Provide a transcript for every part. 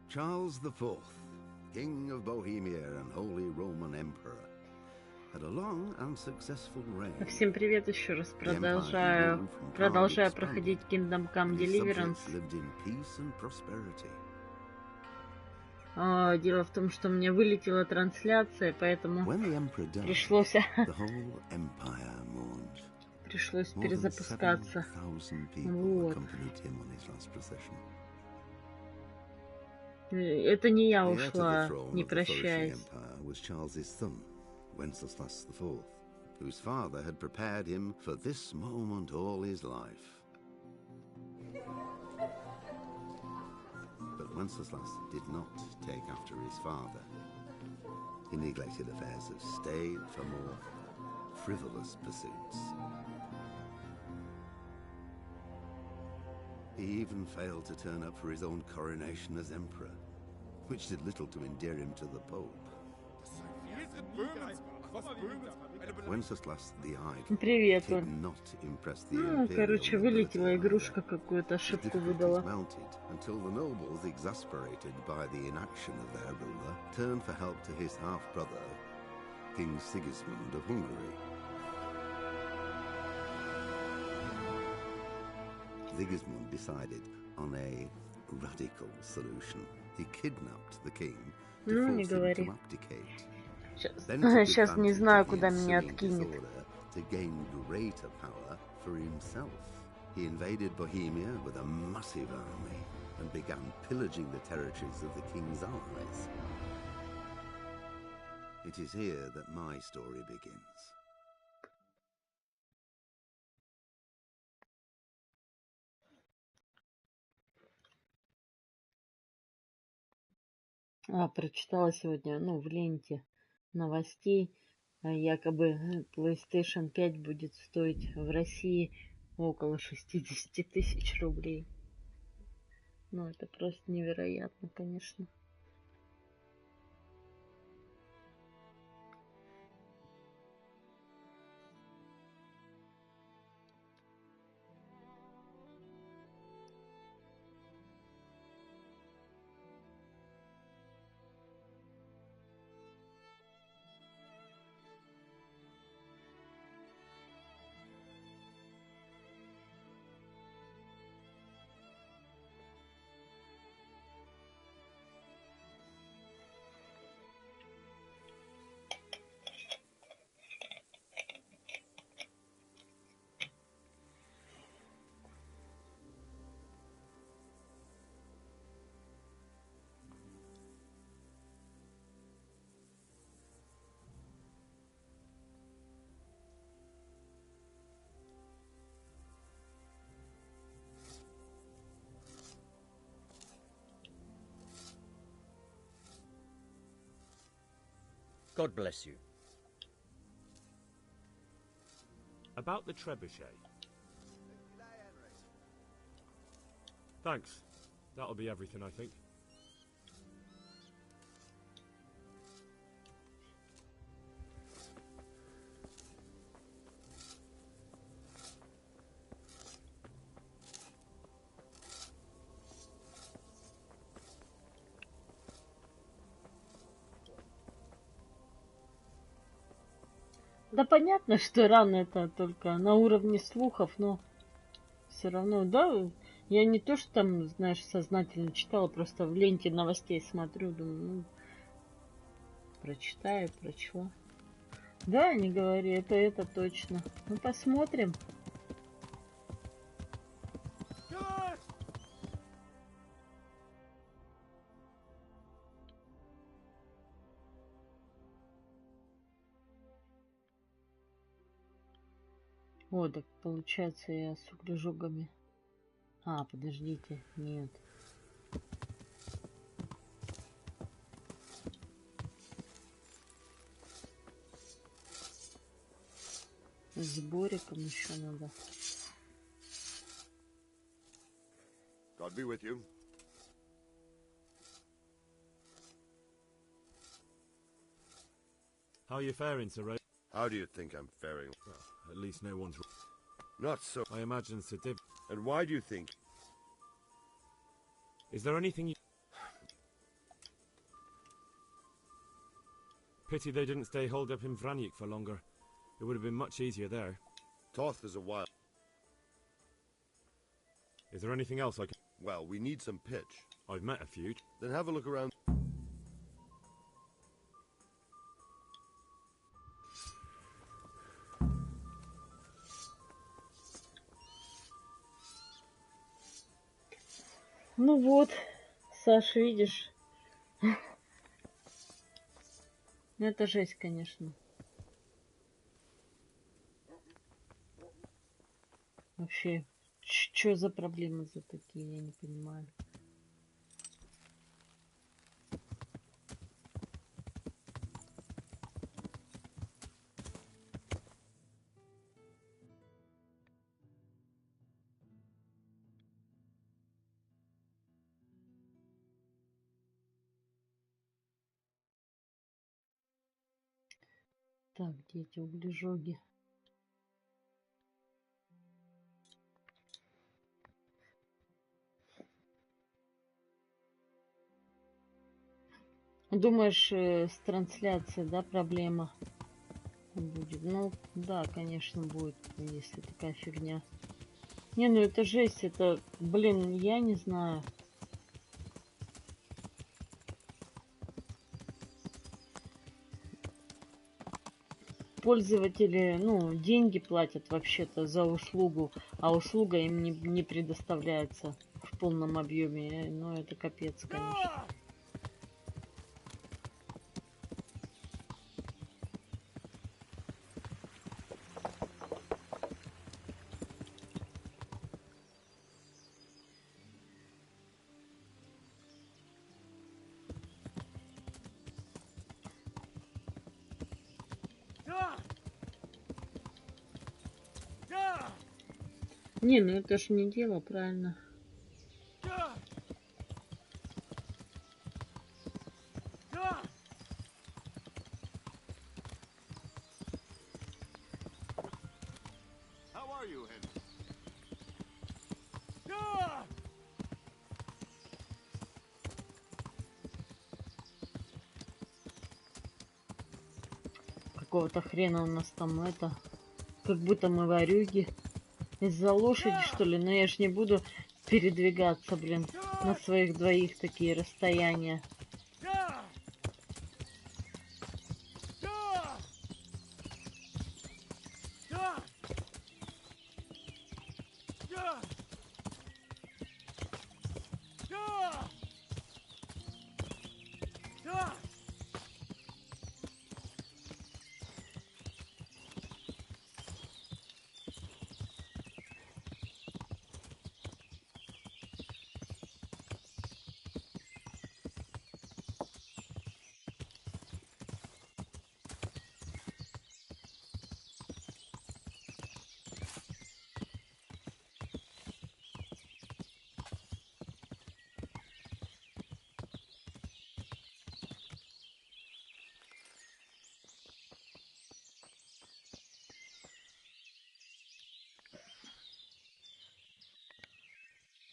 Charles IV, King of Bohemia and Holy Roman Emperor, had a long and successful reign. Всем привет еще раз. Продолжаю проходить Kingdom Come Deliverance. Дело в том, что мне вылетела трансляция, поэтому пришлось перезапускаться. Вот. Это не я ушла, не прощаясь. Wenceslas IV, whose father had prepared him for this moment all his life. But Wenceslas did not take after his father. He neglected affairs of state for more frivolous pursuits. He even failed to turn up for his own coronation as emperor, which did little to endear him to the Pope. Привет, короче, вылетела игрушка, какую-то ошибку выдала. Until the nobles, exasperated by the inaction of their ruler, turned for help to his half-brother, King Sigismund of Hungary. Sigismund decided on a radical solution. He kidnapped the king to force him to abdicate. Сейчас не знаю, куда меня откинет. To gain greater power for himself. He invaded Bohemia with a massive army and began pillaging the territories of the king's allies. It is here that my story begins. Прочитала сегодня, в ленте новостей, якобы PlayStation 5 будет стоить в России около 60 тысяч рублей. Это просто невероятно, конечно. God bless you. About the trebuchet. Thanks. That'll be everything, I think. Да понятно, что рано это только на уровне слухов, но все равно, да, я не то, что там, знаешь, сознательно читала, просто в ленте новостей смотрю, думаю, прочитаю, прочла. Да, не говори, это точно. Посмотрим. Так получается я с углежогами. Подождите, нет. С бориком еще надо. God be with you. How are you faring, Sir Ray? How do you think I'm faring? Well, at least no one's... Not so. I imagine Sir Div... And why do you think? Is there anything you... Pity they didn't stay holed up in Vranyuk for longer. It would have been much easier there. Toth is a while. Is there anything else I can... Well, we need some pitch. I've met a few. Then have a look around. Ну вот, Саш, видишь? Это жесть, конечно. Вообще, что за проблемы за такие, я не понимаю. Так, где эти углежоги? Думаешь, с трансляцией, да, проблема будет? Ну, да, конечно, будет, если такая фигня. Не, ну это жесть, это, блин, я не знаю. Пользователи, ну, деньги платят вообще-то за услугу, а услуга им не предоставляется в полном объеме. Ну, это капец, конечно. Не, ну это ж не дело, правильно. Какого-то хрена у нас там это, как будто мы ворюги. Из-за лошади, что ли? Но я ж не буду передвигаться, блин, на своих двоих такие расстояния.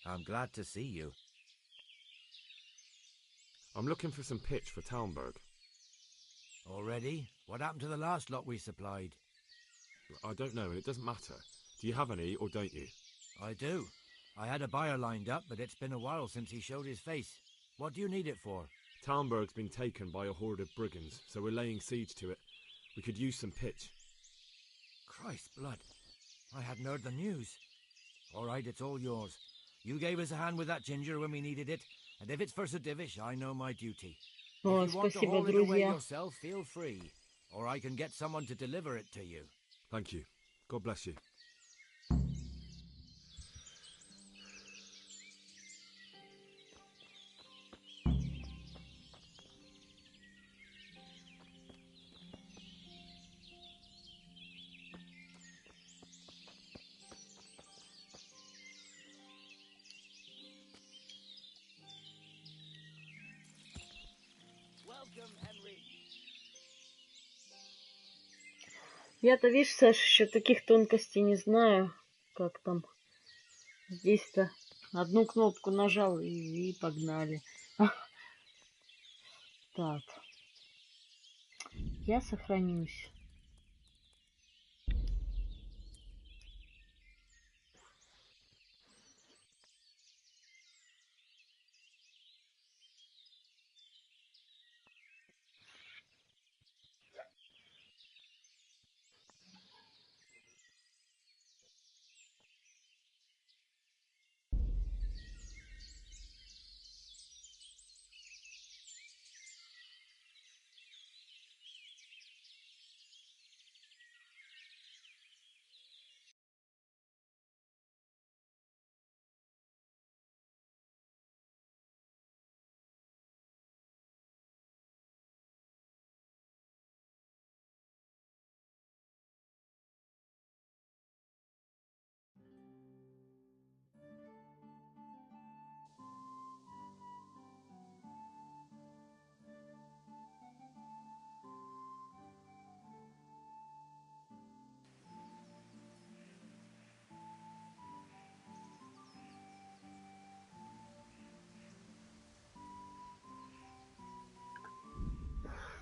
I'm glad to see you. I'm looking for some pitch for Talmberg. Already? What happened to the last lot we supplied? I don't know, and it doesn't matter. Do you have any, or don't you? I do. I had a buyer lined up, but it's been a while since he showed his face. What do you need it for? Talmberg's been taken by a horde of brigands, so we're laying siege to it. We could use some pitch. Christ's blood. I hadn't heard the news. All right, it's all yours. You gave us a hand with that ginger when we needed it, and if it's for Sir Divish, I know my duty. О, If you want to спасибо, haul it away друзья. yourself, feel free. Or I can get someone to deliver it to you. Thank you. God bless you. Я-то, видишь, Саш, еще таких тонкостей не знаю, как там. Здесь-то одну кнопку нажал и погнали. Так. Я сохранюсь.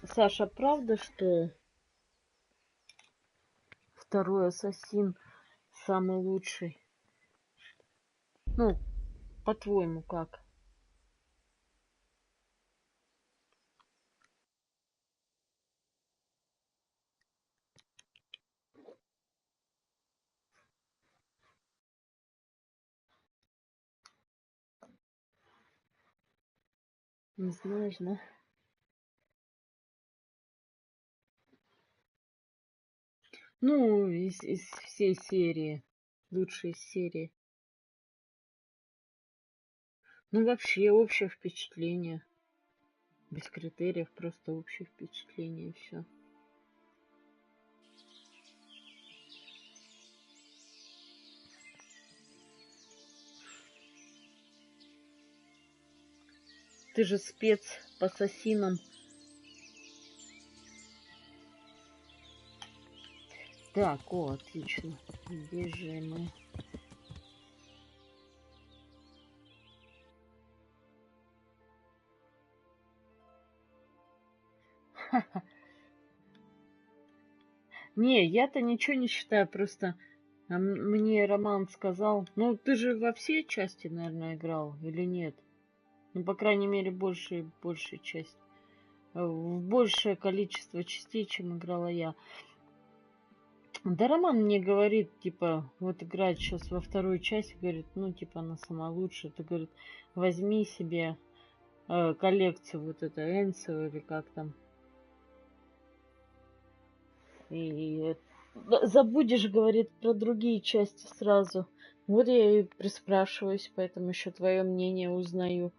Саша, правда, что второй ассасин самый лучший? Ну, по-твоему, как? Не знаешь, да? Ну, из всей серии. Лучшие серии. Ну, вообще, общее впечатление. Без критериев, просто общее впечатление, и все. Ты же спец по ассасинам. Так, о, отлично. Где же мы? Не, я-то ничего не считаю, просто мне Роман сказал, ну ты же во все части, наверное, играл или нет? Ну, по крайней мере, большая часть. В большее количество частей, чем играла я. Да Роман мне говорит, типа, вот играть сейчас во вторую часть, говорит, ну, типа, она сама лучшая. Ты, говорит, возьми себе коллекцию вот это Энсо или как там. И забудешь, говорит, про другие части сразу. Вот я и приспрашиваюсь, поэтому еще твое мнение узнаю.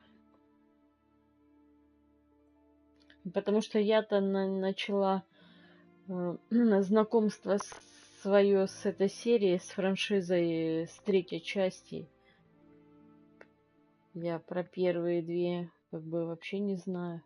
Потому что я-то начала знакомство свое с этой серией, с франшизой с третьей части. Я про первые две как бы вообще не знаю.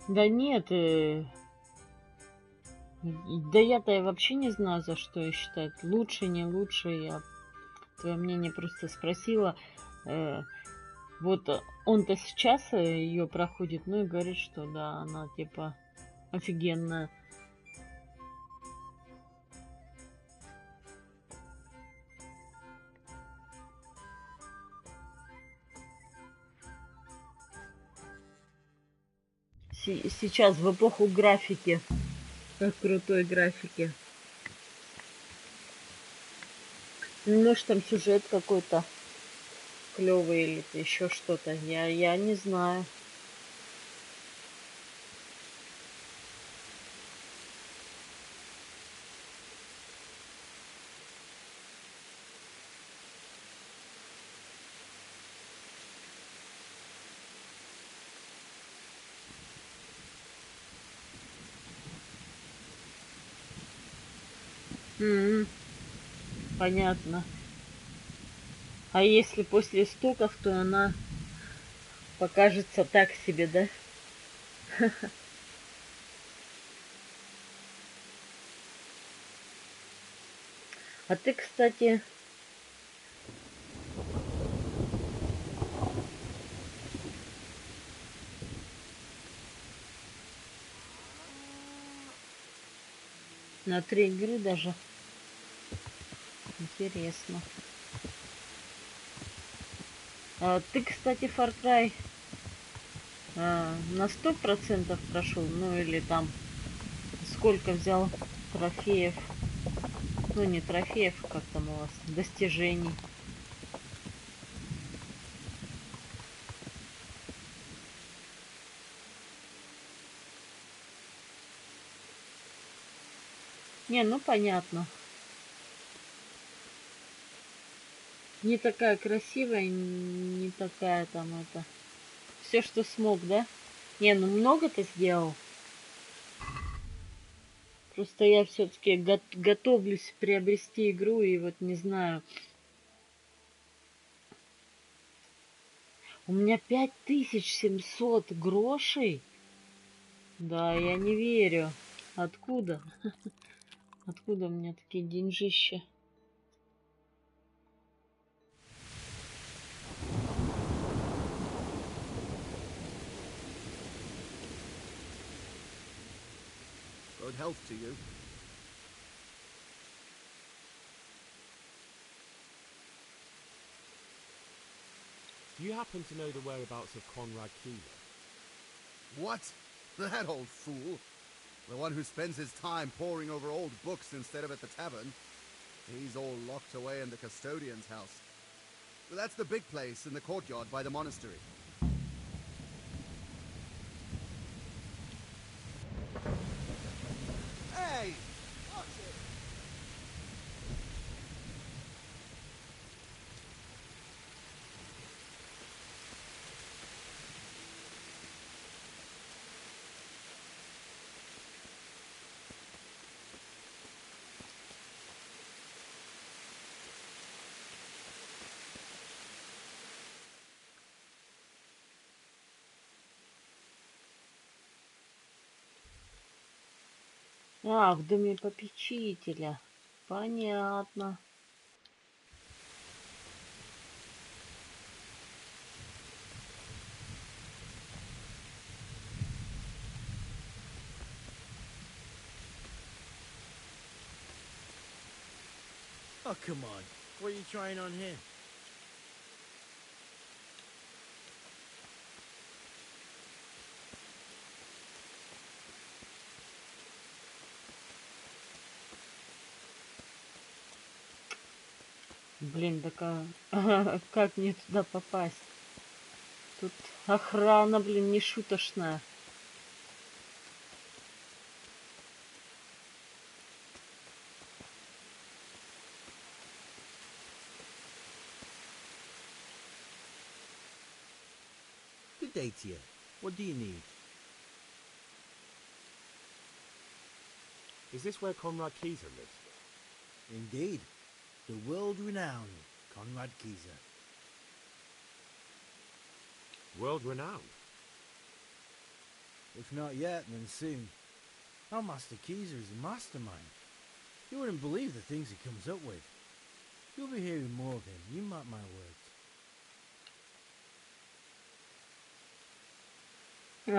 Да нет, да я-то вообще не знаю, за что ее считать. Лучше, не лучше. Я твое мнение просто спросила. Вот он-то сейчас ее проходит, ну и говорит, что да, она типа офигенная. сейчас в эпоху графики, как крутой графики. Может, там сюжет какой-то клевый или еще что-то. Я не знаю. Понятно. А если после стоков, то она покажется так себе, да? А ты, кстати, на 3 игры даже. Интересно. А ты, кстати, Far Cry на 100% прошел? Ну или там сколько взял трофеев? Ну не трофеев, как там у вас, достижений. Не, ну понятно. Не такая красивая, не такая там это. Все, что смог, да? Не, ну много ты сделал. Просто я все-таки готовлюсь приобрести игру и вот не знаю. У меня 5700 грошей. Да, я не верю. Откуда? Откуда у меня такие деньжища? Good health to you. Do you happen to know the whereabouts of Conrad Keeler? What? That old fool? The one who spends his time poring over old books instead of at the tavern? He's all locked away in the custodian's house. That's the big place in the courtyard by the monastery. Hey! Watch it! А, в доме попечителя. Понятно. Oh, come on. What are you trying on here? Блин, так как мне туда попасть? Тут охрана, блин, не шуточная. Good day to you. What do you need? Is this where Conrad Keeler lives? Indeed. The world-renowned Conrad Keeler. World renowned? If not yet, then soon. Our Master Keezer is a mastermind. You wouldn't believe the things he comes up with. You'll be hearing more of him, you mark my words.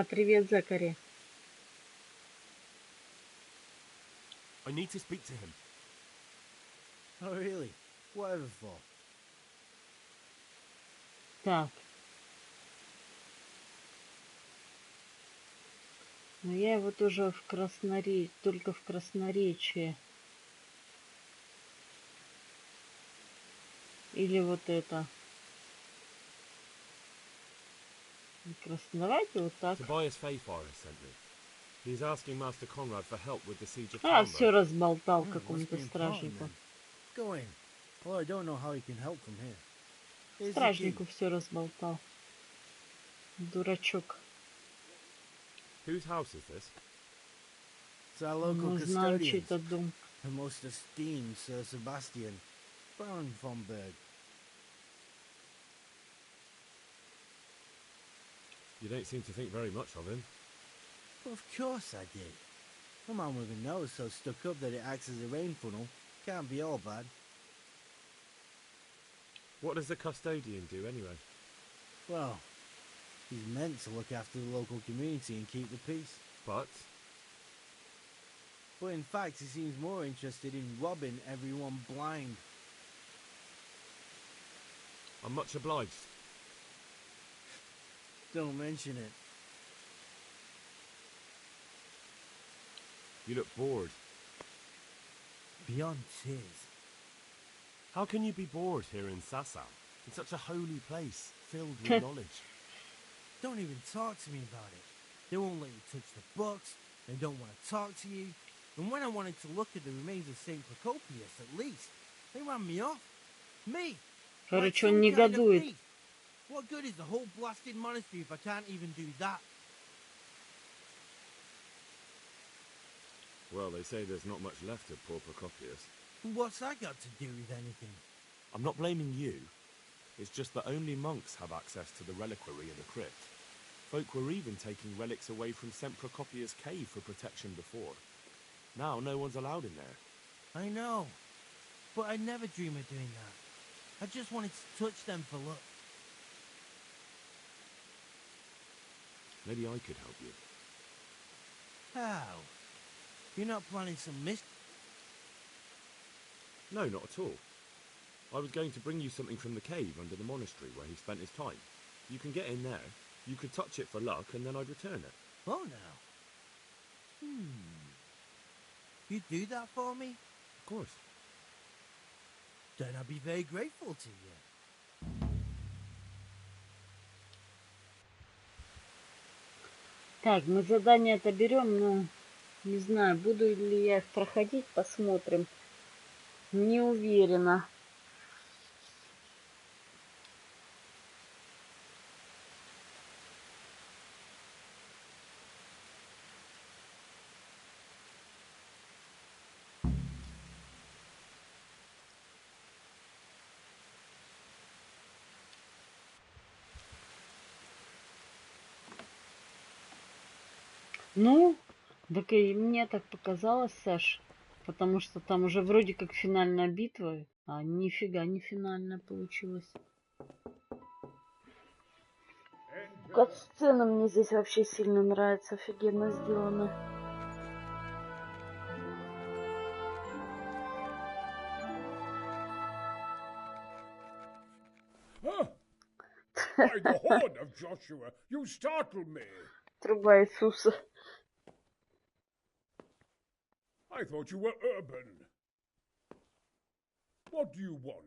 Привет, Закари. I need to speak to him. Oh, really? Whatever for? Так. Но я его тоже только в красноречии. Или вот это. Давайте вот так. Tobias Fayfire has sent me. He's asking Master Conrad for help with the siege of А, все Talmberg. разболтал Oh, must какому-то be important стражнику. then. Go in. Well, I don't know how he can help from here. Here's the key. Стражнику все разболтал. Дурачок. Whose house is this? It's our local Мы знаем, чей custodian, это дом. the most esteemed Sir Sebastian, Baron von Berg. You don't seem to think very much of him. Well, of course I did. A man with a nose so stuck up that it acts as a rain funnel can't be all bad. What does the custodian do anyway? Well, he's meant to look after the local community and keep the peace. But But in fact, he seems more interested in robbing everyone blind. I'm much obliged. Don't mention it. You look bored. Beyond tears. How can you be bored here in Sasau? It's such a holy place, filled with knowledge. Don't even talk to me about it. They won't let you touch the books. They don't want to talk to you. And when I wanted to look at the remains of St. Procopius, at least, they ran me off. Me! Like Короче, он some kind of негодует. thief. What good is the whole blasted monastery if I can't even do that? Well, they say there's not much left of poor Procopius. What's that got to do with anything? I'm not blaming you. It's just that only monks have access to the reliquary in the crypt. Folk were even taking relics away from St. Procopius' cave for protection before. Now no one's allowed in there. I know. But I'd never dream of doing that. I just wanted to touch them for luck. Maybe I could help you. How? You're not planning some mischief? No, not at all. I was going to bring you something from the cave under the monastery where he spent his time. You can get in there, you could touch it for luck, and then I'd return it. Oh, now. You'd do that for me? Of course. Then I'd be very grateful to you. Так, мы задание-то берем, но не знаю, буду ли я их проходить, посмотрим. Не уверена. Ну, так и мне так показалось, Саш, потому что там уже вроде как финальная битва, а нифига не финальная получилась. Кат-сцена мне здесь вообще сильно нравится, офигенно сделана. By the horn of Joshua, you startled me. Труба Иисуса. I thought you were urban. What do you want?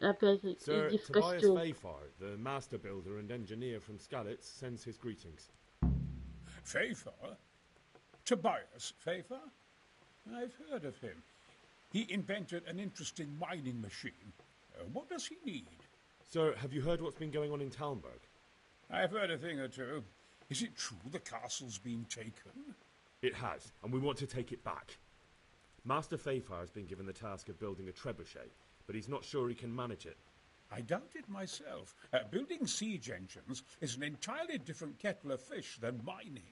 Опять Sir иди в Tobias костюм. Fayfire, the master builder and engineer from Skalitz, sends his greetings. Fayfire? Tobias Fayfire? I've heard of him. He invented an interesting mining machine. What does he need? Sir, have you heard what's been going on in Talmberg? I've heard a thing or two. Is it true the castle's been taken? It has, and we want to take it back. Master Fayfire has been given the task of building a trebuchet, but he's not sure he can manage it. I doubt it myself. Building siege engines is an entirely different kettle of fish than mining.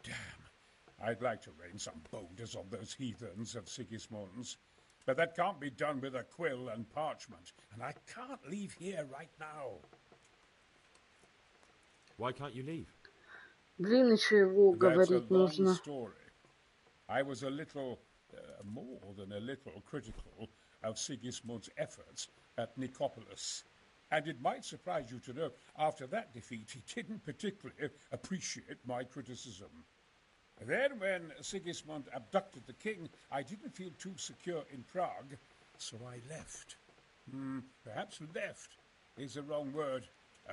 Damn, I'd like to rain some boulders on those heathens of Sigismund's. But that can't be done with a quill and parchment, and I can't leave here right now. Why can't you leave? Блин, еще его That's a говорить long нужно. story. I was a little, more than a little, critical of Sigismund's efforts at Nicopolis. And it might surprise you to know, after that defeat, he didn't particularly appreciate my criticism. Then, when Sigismund abducted the king, I didn't feel too secure in Prague, so I left. Perhaps left is the wrong word.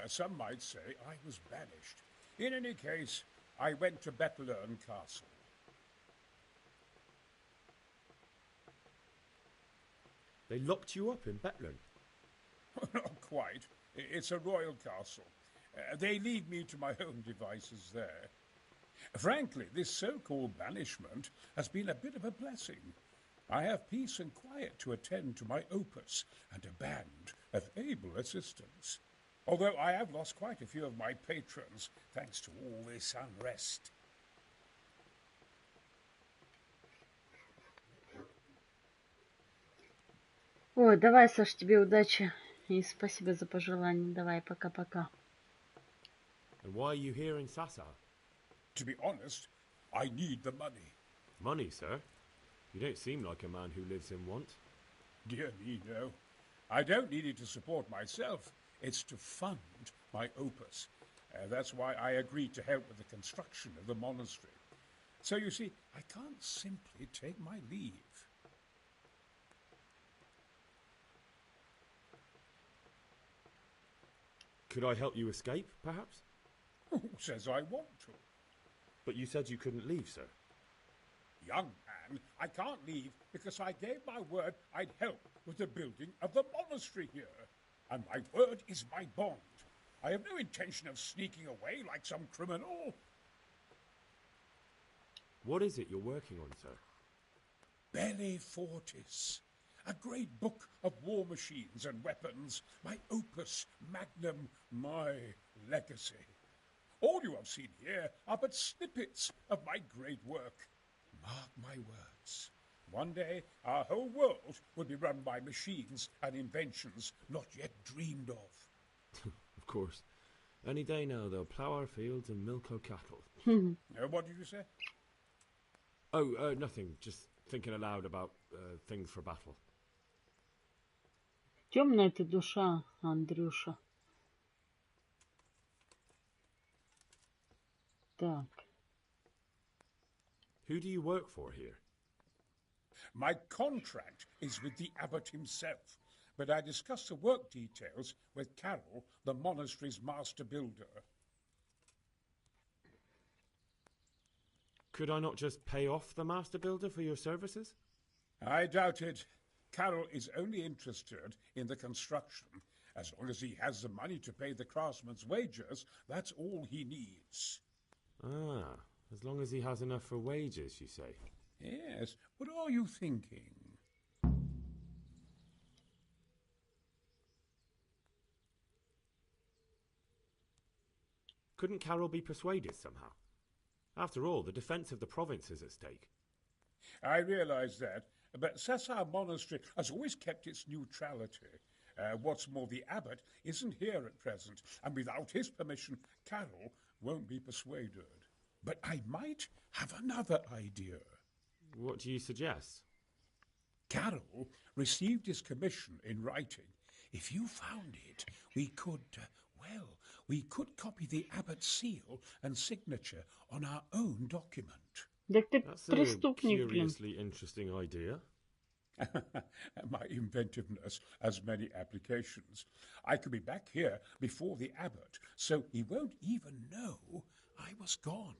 Some might say I was banished. In any case, I went to Bettelern Castle. They locked you up in Bettelern? Not quite. It's a royal castle. They leave me to my own devices there. Frankly, this so-called banishment has been a bit of a blessing. I have peace and quiet to attend to my opus and a band of able assistants. Although I have lost quite a few of my patrons thanks to all this unrest. Ой, давай, Саш, тебе удачи. И спасибо за пожелания. Давай, пока-пока. And why are you here in Sasa? To be honest, I need the money. Money, sir? You don't seem like a man who lives in want. Dear me, no. I don't need it to support myself. It's to fund my opus. That's why I agreed to help with the construction of the monastery. So you see, I can't simply take my leave. Could I help you escape, perhaps? Who says I want to? But you said you couldn't leave, sir. Young man, I can't leave because I gave my word I'd help with the building of the monastery here. And my word is my bond. I have no intention of sneaking away like some criminal. What is it you're working on, sir? Belli Fortis, a great book of war machines and weapons, my opus magnum, my legacy. All you have seen here are but snippets of my great work. Mark my words. One day, our whole world will be run by machines and inventions not yet dreamed of. Of course. Any day now, they'll plough our fields and milk our cattle. What did you say? Oh, nothing. Just thinking aloud about things for battle. Темная ты душа, Андрюша. Так. Who do you work for here? My contract is with the abbot himself, but I discussed the work details with Carol, the monastery's master builder. Could I not just pay off the master builder for your services? I doubt it. Carol is only interested in the construction. As long as he has the money to pay the craftsman's wages, that's all he needs. Ah, as long as he has enough for wages, you say? Yes, what are you thinking? Couldn't Carol be persuaded somehow? After all, the defence of the province is at stake. I realize that, but Sasa Monastery has always kept its neutrality. What's more, the abbot isn't here at present, and without his permission, Carol won't be persuaded. But I might have another idea. What do you suggest? Carol received his commission in writing. If you found it, we could copy the abbot's seal and signature on our own document. That's a curiously interesting idea. My inventiveness has many applications. I could be back here before the abbot, so he won't even know I was gone.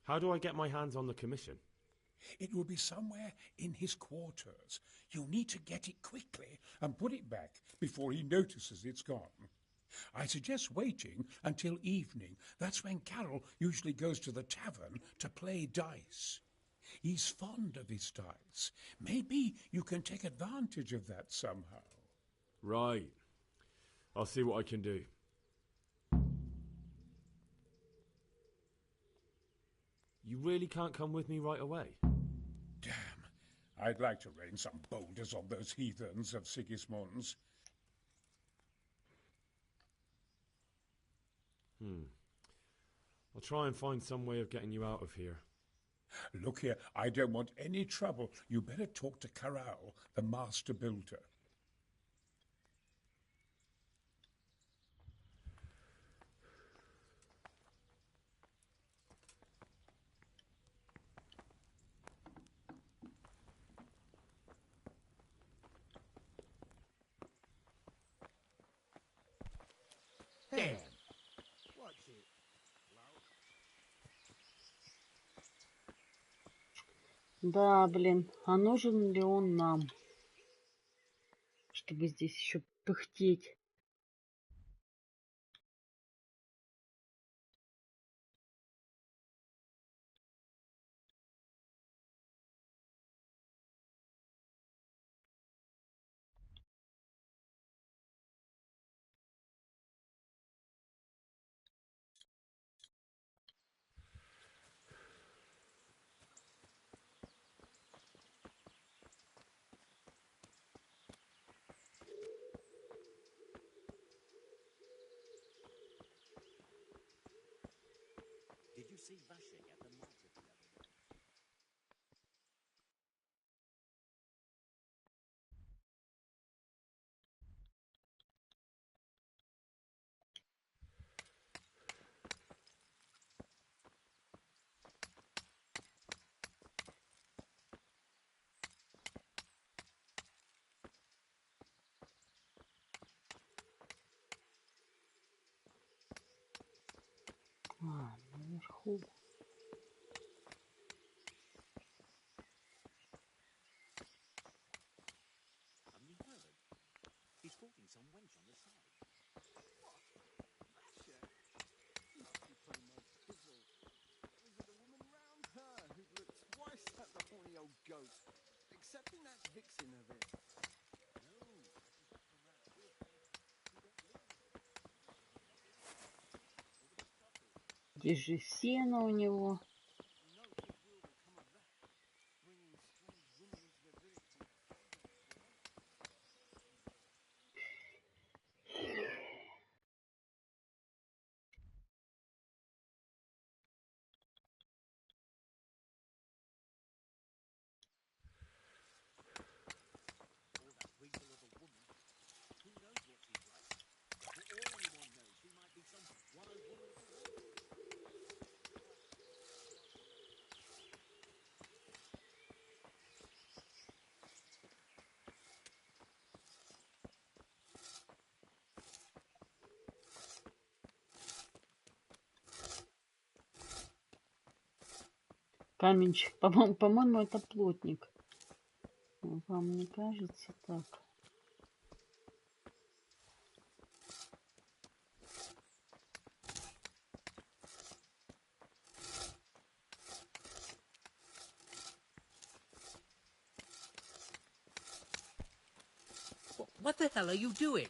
How do I get my hands on the commission? It will be somewhere in his quarters. You'll need to get it quickly and put it back before he notices it's gone. I suggest waiting until evening. That's when Carol usually goes to the tavern to play dice. He's fond of his dice. Maybe you can take advantage of that somehow. Right. I'll see what I can do. You really can't come with me right away? Damn. I'd like to rain some boulders on those heathens of Sigismund's. I'll try and find some way of getting you out of here. Look here, I don't want any trouble. You better talk to Corral, the master builder. Damn. Watch it. Да, блин, а нужен ли он нам, чтобы здесь еще пыхтеть? Did you see Vashing at the market the other day? А, наверху. Haven't you heard? He's courting some wench on the side. Be playing my fizzle. Was it a woman round her who'd looked twice at the horny old goat? Excepting that vixen of it. Здесь же сено у него. No goodwill will come of that. Bringing strange women into the village from Or that weasel of a woman. Who knows what she's like? For all anyone knows, she might be some wild woman of the wood. Каменщик. По-моему, это плотник. Вам не кажется так? What the hell are you doing?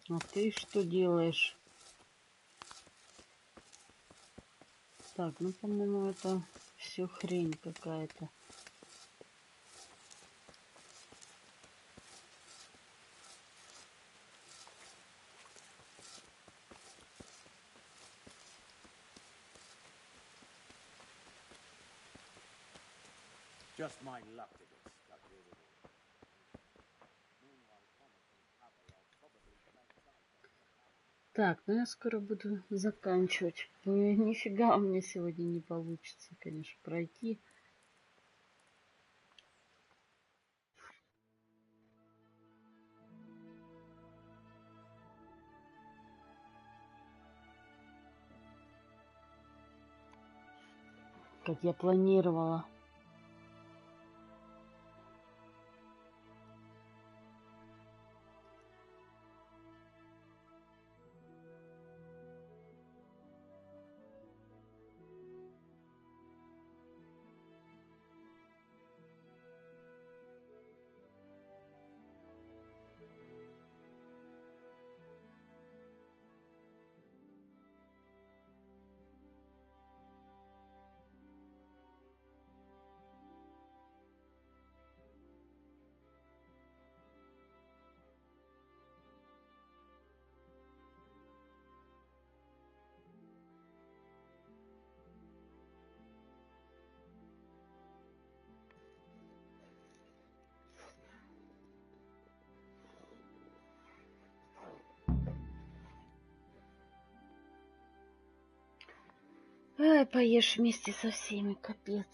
А ты что делаешь? Так, ну, по-моему, это все хрень какая-то. Just my luck to get stuck here with it. Meanwhile, Thomas and Pravila are probably Так, ну я скоро буду заканчивать. Нифига у меня сегодня не получится, конечно, пройти. Как я планировала. Ай, поешь вместе со всеми, капец.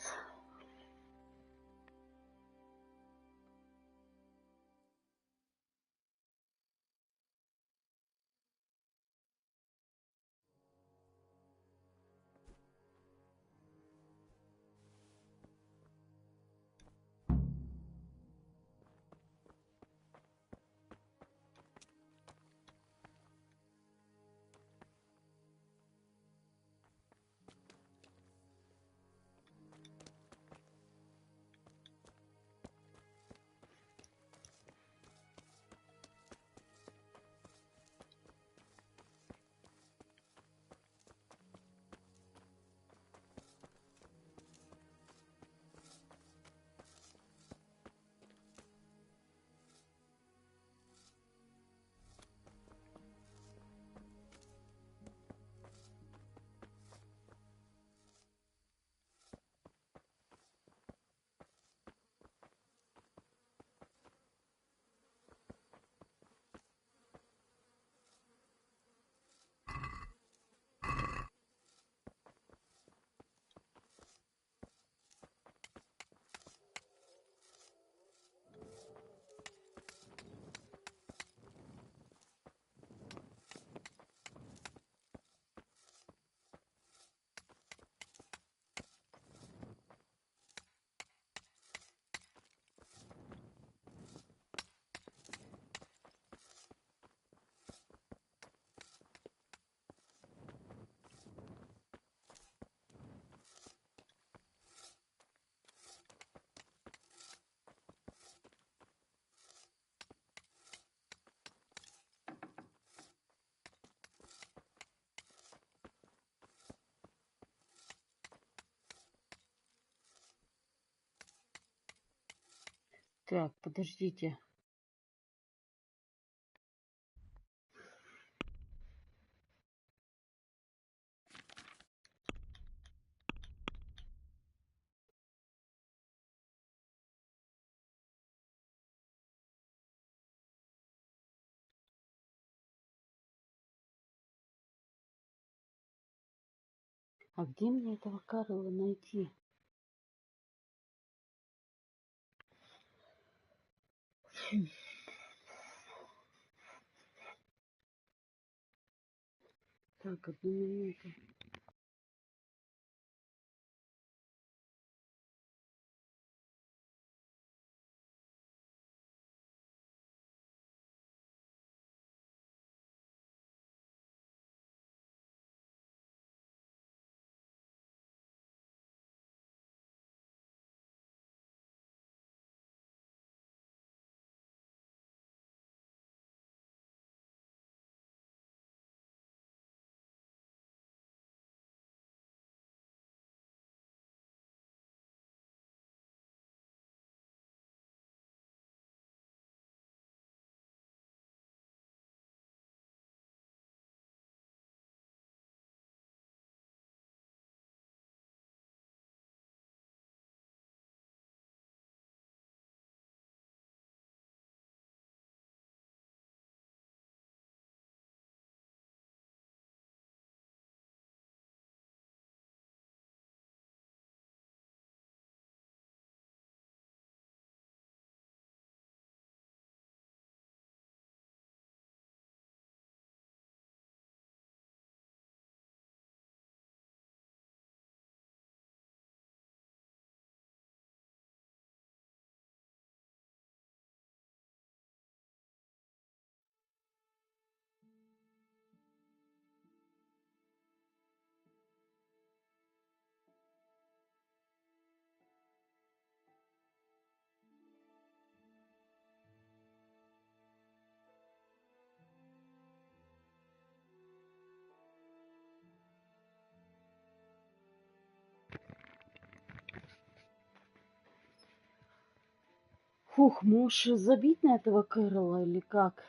Так, подождите. А где мне этого Карла найти? Так, одну минуту. Фух, можешь забить на этого Кэрла или как?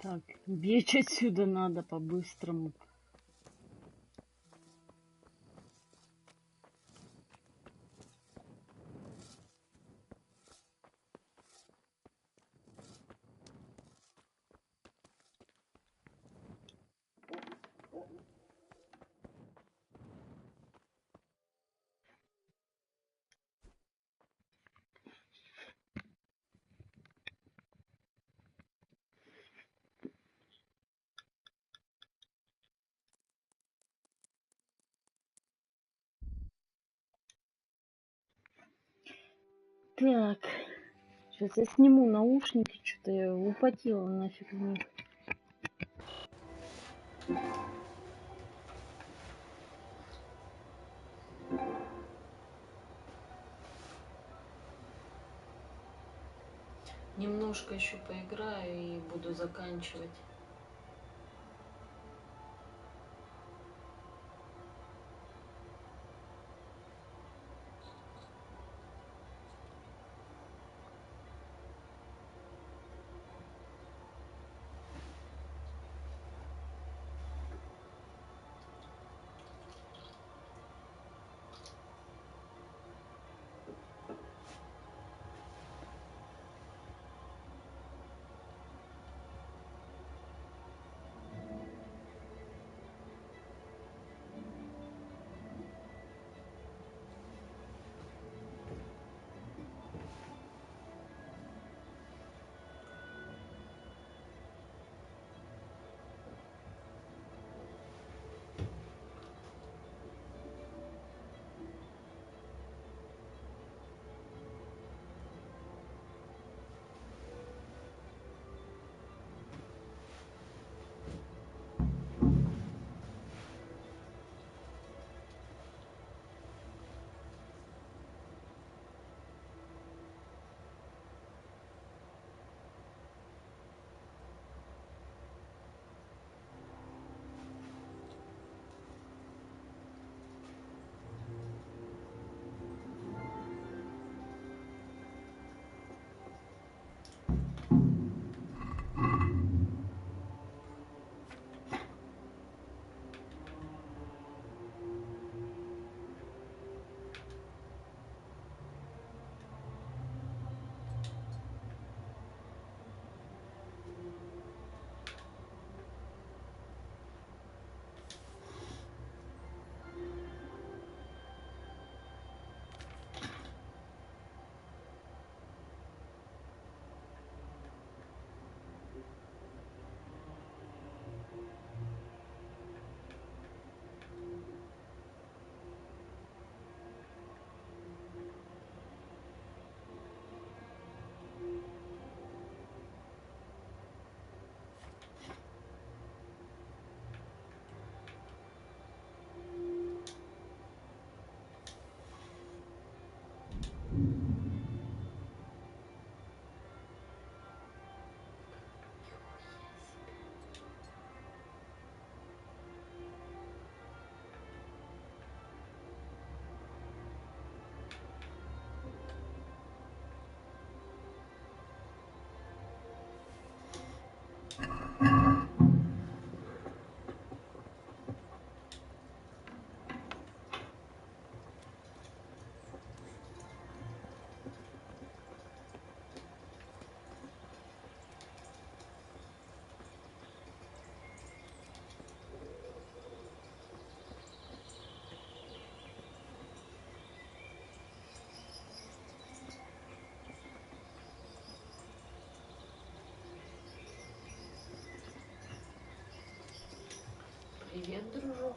Так, бечь отсюда надо по-быстрому. Так, сейчас я сниму наушники, что-то я употела нафиг в них. Немножко еще поиграю и буду заканчивать. Привет, дружок.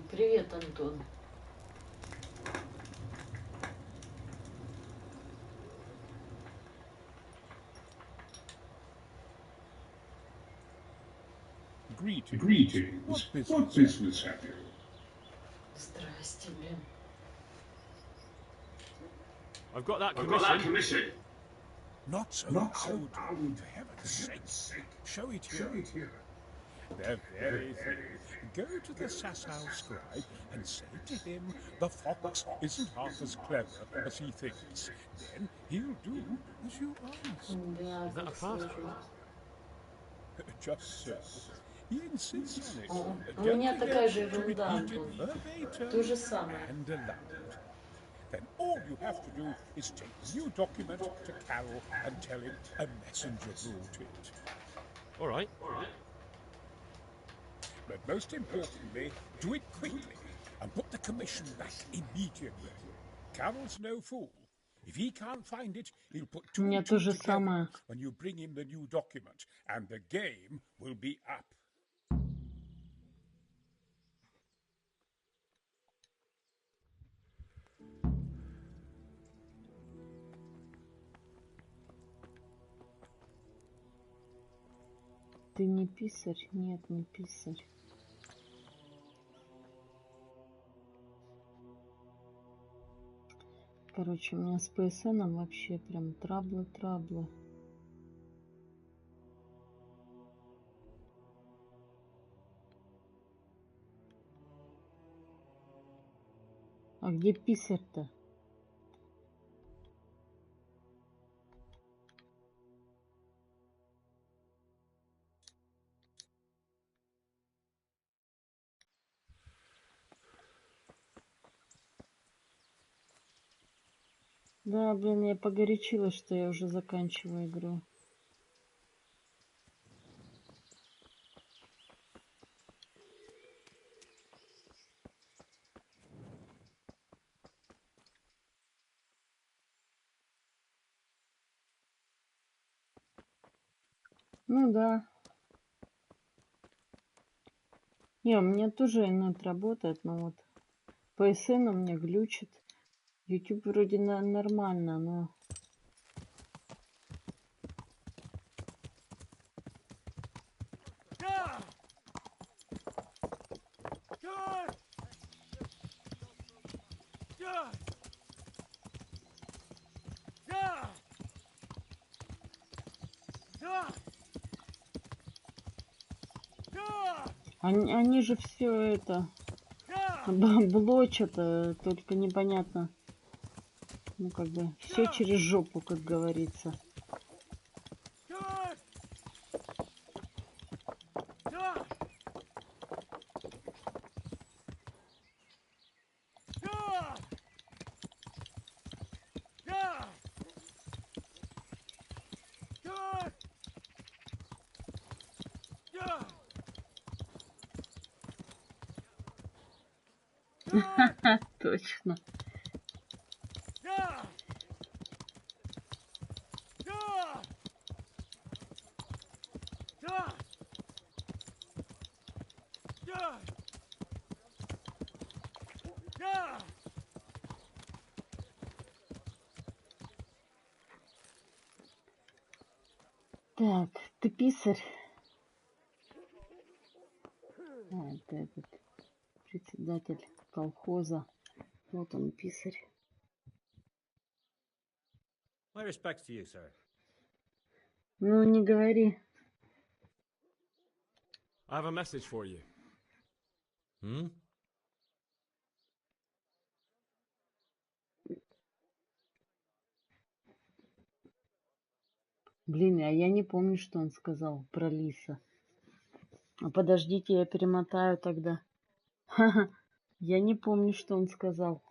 Привет, Антон. Greetings. What business have you? Здрасте, блин. I've got that commission. Not so loud, for heaven's sake. Show it here. The very thing. Go to the Sasau scribe and say to him, the fox isn't half as clever as he thinks. Then he'll do as you ask. Да, Is that a как pass? сложно. Just so. He insists on it. У Don't меня такая forget же to ерунда, repeat it Антон. verbatim То же самое. and aloud. Then all you have to do is take the new document to Carol and tell him a messenger brought it. All right. But most importantly, do it quickly and put the commission back immediately. Carol's no fool. If he can't find it, he'll put У two меня and то two же together самое. when you bring him the new document, and the game will be up. Ты не писарь? Нет, не писарь. Короче, у меня с ПСНом вообще прям траблы. А где писарь-то? Да, блин, я погорячилась, что я уже заканчиваю игру. Ну да. Не, у меня тоже инет работает, но вот PSN у меня глючит. YouTube вроде нормально, но... Они же все это блочат, только непонятно. Ну, как бы, все через жопу, как говорится. Точно. Так, ты писарь. Это этот председатель колхоза. Вот он, писарь. My respects to you, sir. Ну, не говори. I have a message for you. Блин, а я не помню, что он сказал про лиса. А подождите, я перемотаю тогда. Ха-ха. Я не помню, что он сказал.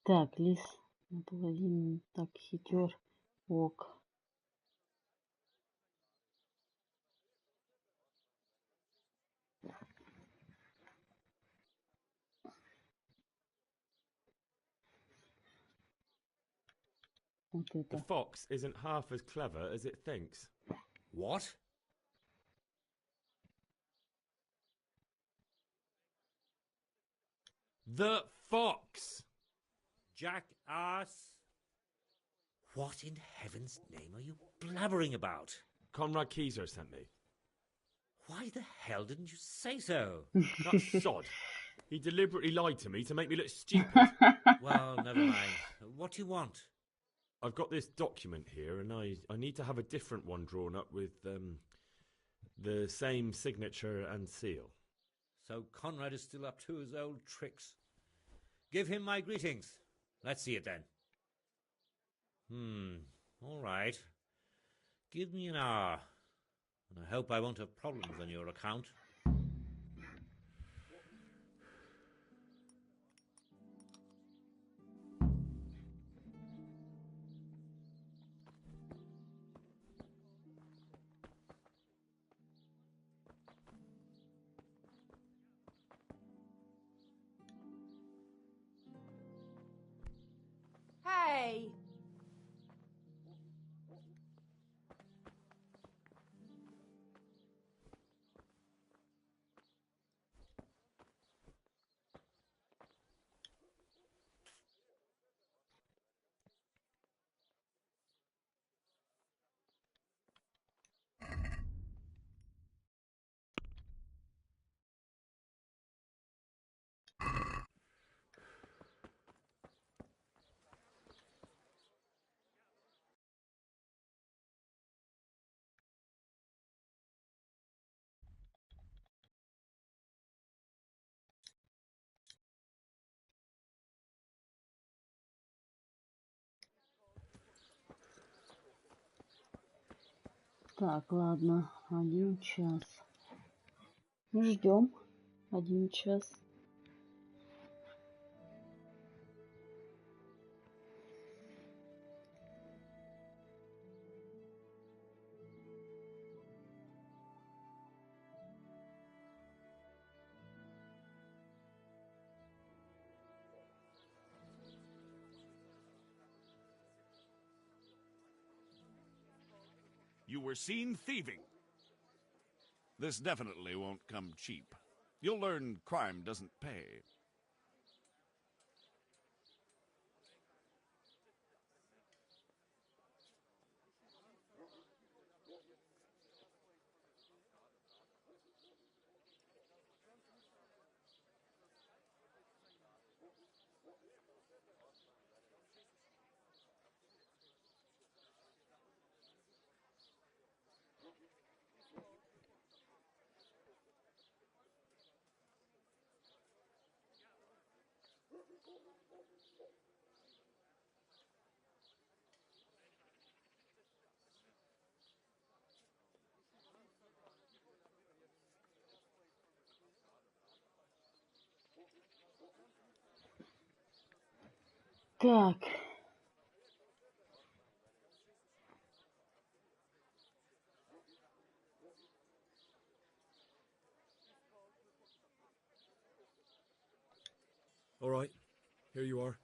Так, лис наполовину так хитер. Ок. Вот The это. fox isn't half as clever as it thinks. What? The fox! Jackass? What in heaven's name are you blabbering about? Conrad Keyser sent me. Why the hell didn't you say so? That sod. He deliberately lied to me to make me look stupid. Well, never mind. What do you want? I've got this document here, and I need to have a different one drawn up with the same signature and seal. So Conrad is still up to his old tricks. Give him my greetings. Let's see it then. All right. Give me an hour. And I hope I won't have problems on your account. Hey! Так, ладно, 1 час. Ждем 1 час. You were seen thieving. This definitely won't come cheap. You'll learn crime doesn't pay. Так. All right, here you are.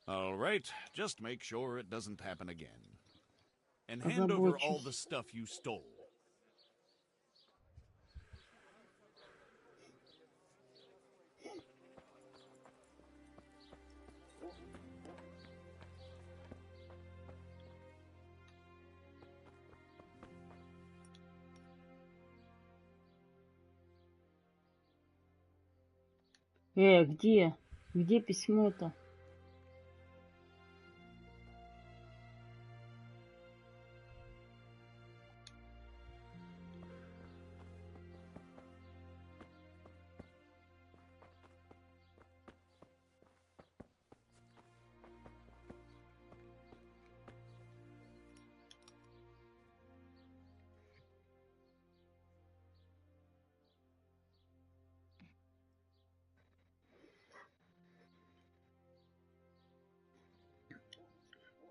All right, just make sure it doesn't happen again. And hand over all the stuff you stole. Где? Где письмо-то?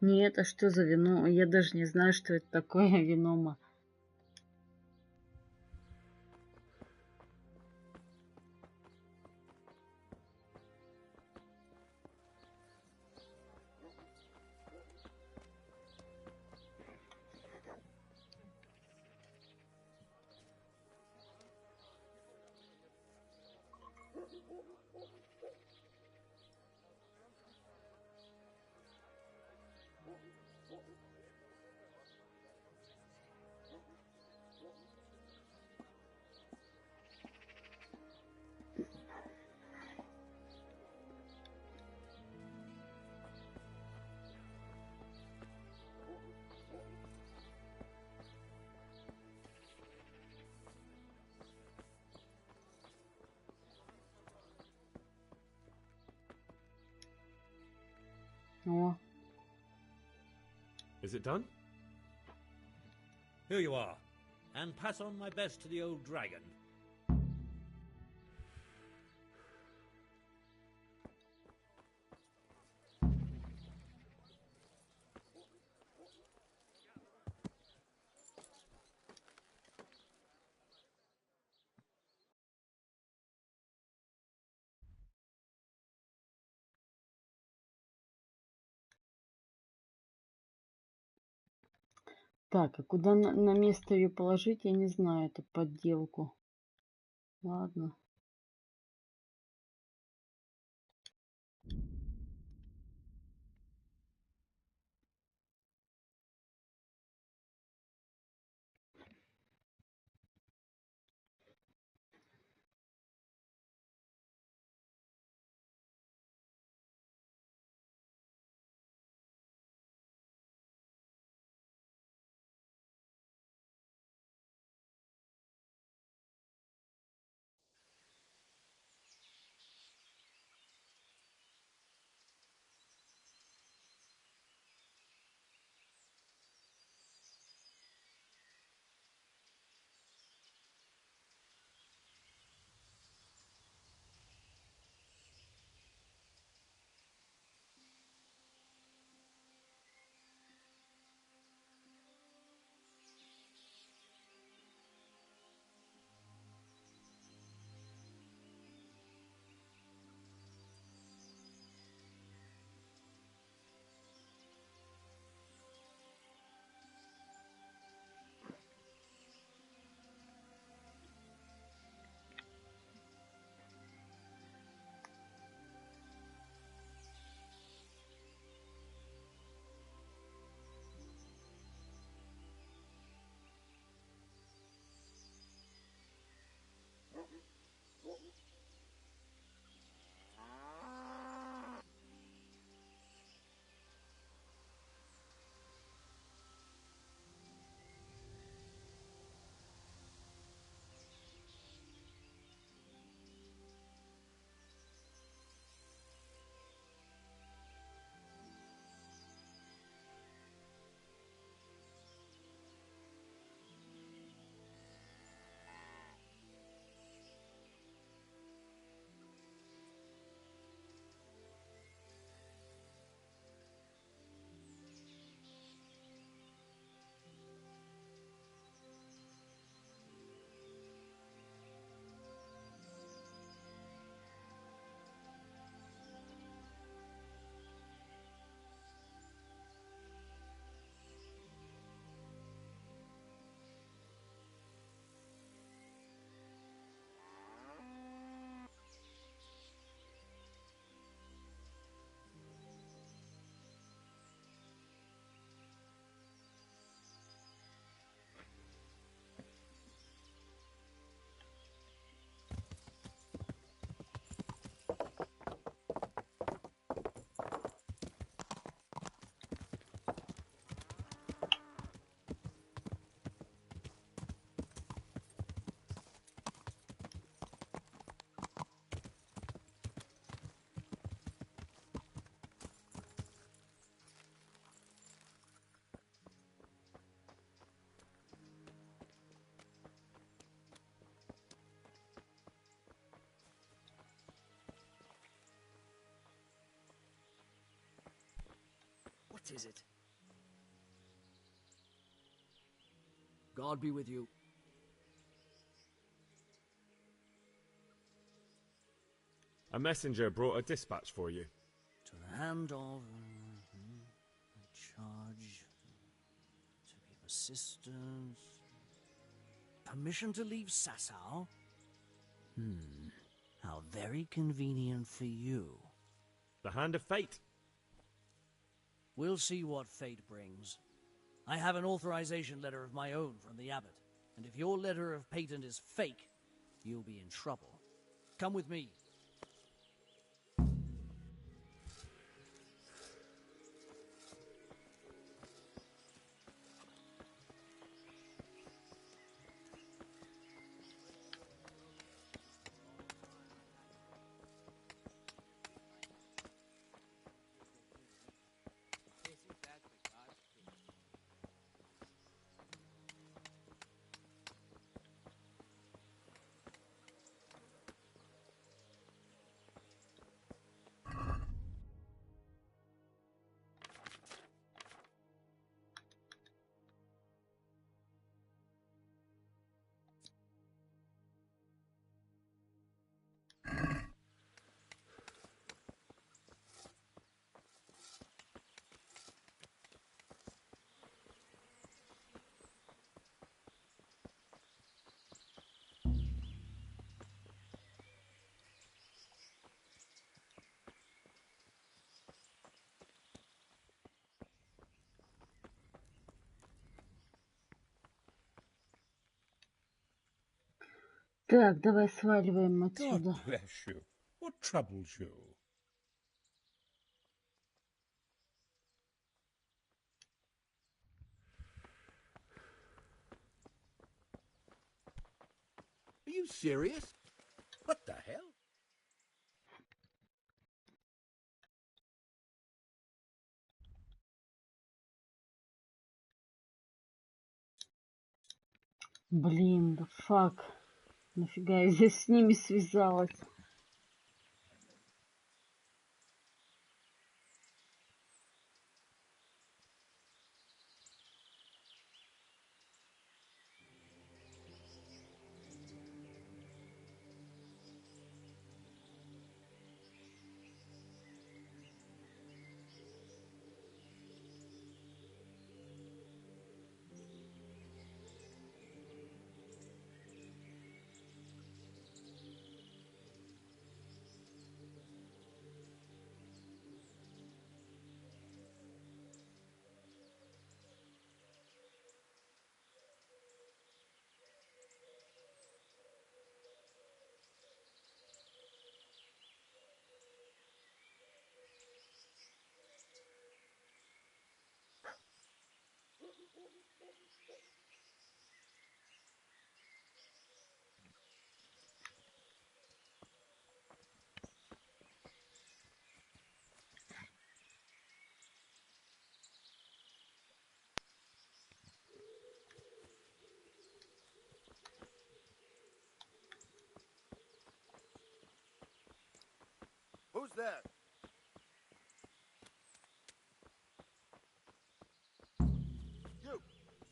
Нет, а что за вино? Я даже не знаю, что это такое винома. О, Is it done? Here you are. And pass on my best to the old dragon. так, а куда на место ее положить, я не знаю, эту подделку. Ладно. What is it? God be with you. A messenger brought a dispatch for you. To the hand of charge to give assistance. Permission to leave Sasau? How very convenient for you. The hand of fate. We'll see what fate brings. I have an authorization letter of my own from the abbot, and if your letter of patent is fake, you'll be in trouble. Come with me. Так, давай сваливаем God отсюда. bless you. What troubles you? Are you serious? What the hell? Блин, да фак. Нафига я здесь с ними связалась? Who's there? You!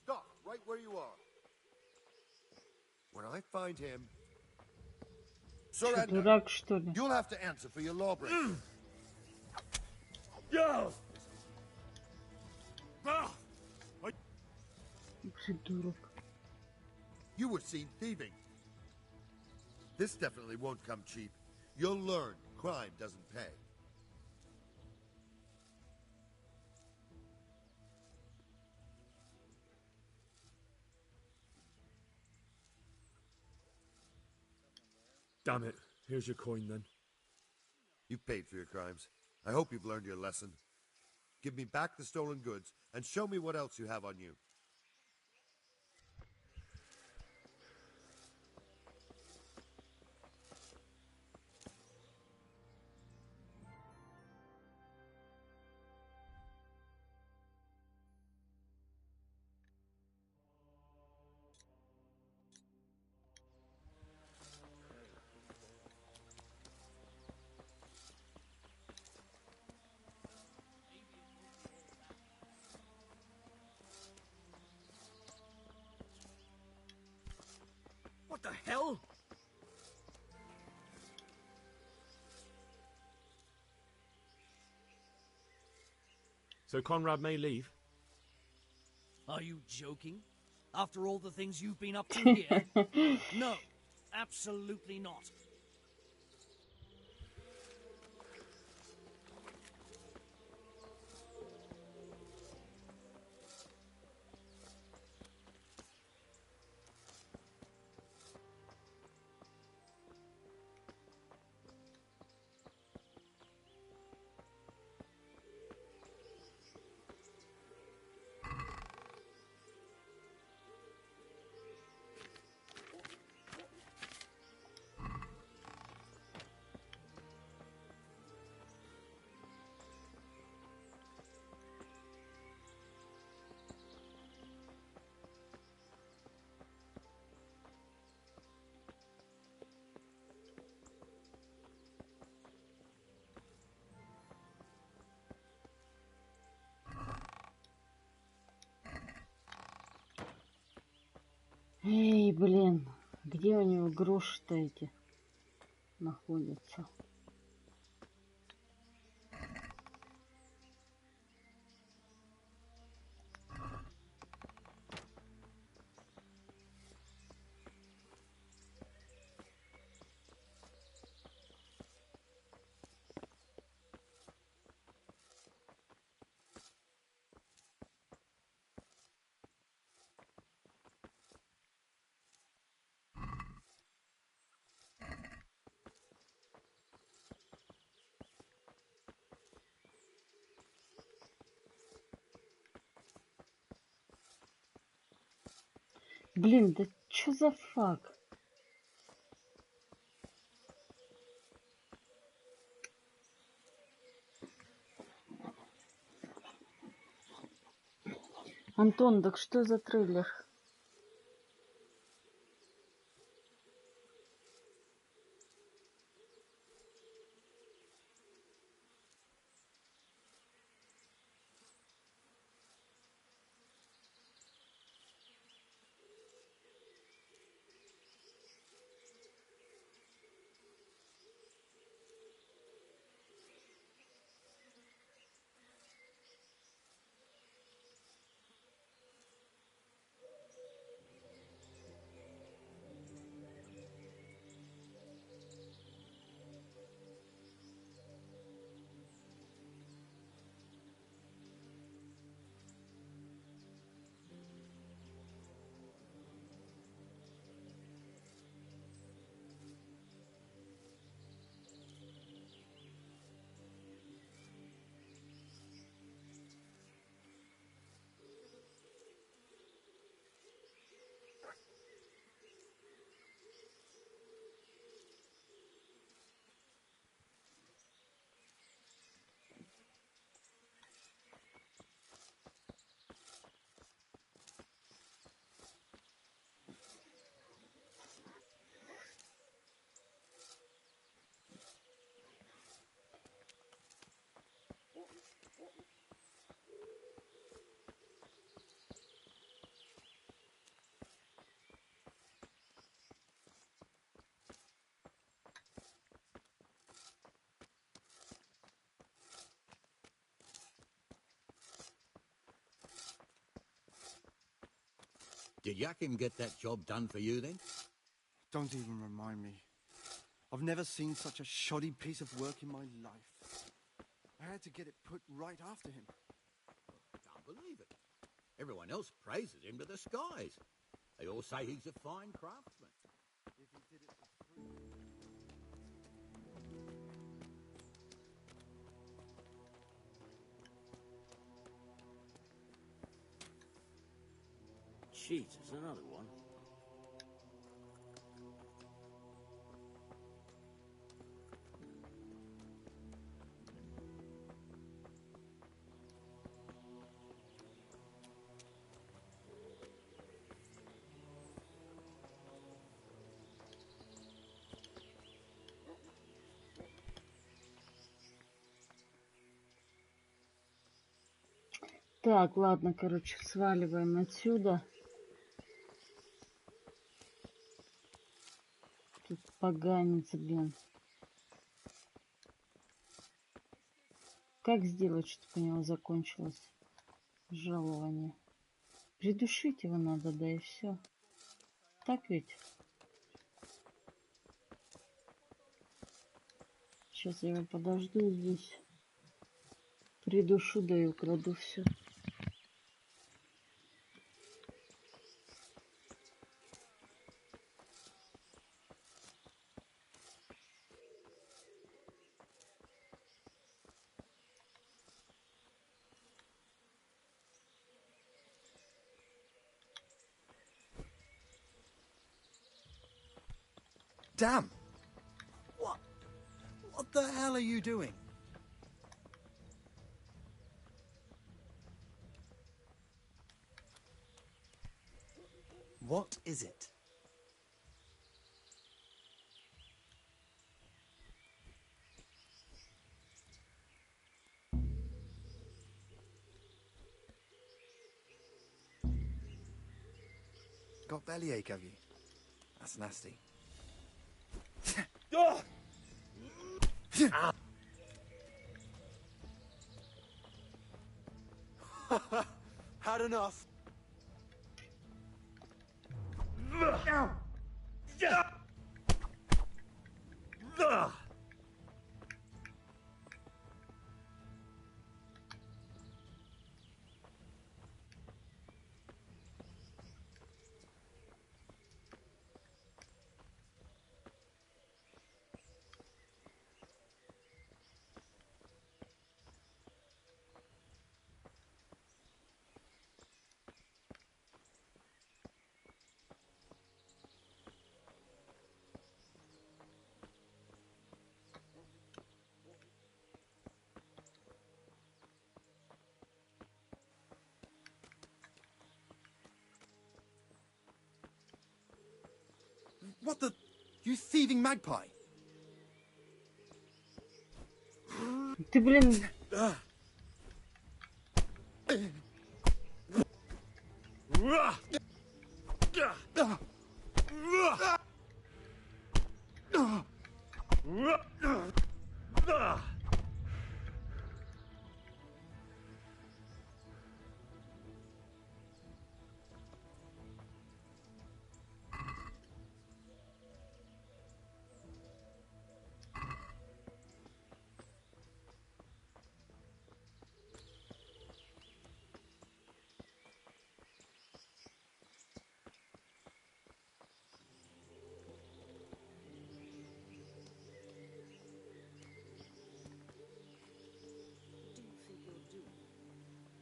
Stop right where you are. When I find him, Что, surrender. дурак, что ли? You'll have to answer for your lawbreaking. Yo! Придурок. You were seen thieving. This definitely won't come cheap. You'll learn crime doesn't pay. Damn it. Here's your coin then. You've paid for your crimes. I hope you've learned your lesson. Give me back the stolen goods and show me what else you have on you. What the hell? So Conrad may leave? Are you joking? After all the things you've been up to here? No, absolutely not. Ой, блин, где у него гроши-то эти находятся? Блин, да чё за фак? Антон, так что за трейлер? Did Yakim get that job done for you then? Don't even remind me. I've never seen such a shoddy piece of work in my life. I had to get it put right after him. Can't believe it. Everyone else praises him to the skies. They all say he's a fine craftsman. If he did it for free... Jesus, another one. Так, ладно, короче, сваливаем отсюда. Тут поганец, блин. Как сделать, чтобы у него закончилось жалование? Придушить его надо, да и все. Так ведь? Сейчас я его подожду здесь. Придушу, да и украду все. Damn! What the hell are you doing? What is it? Got bellyache, have you? That's nasty. Had enough. What the? You thieving magpie! Ты, блин...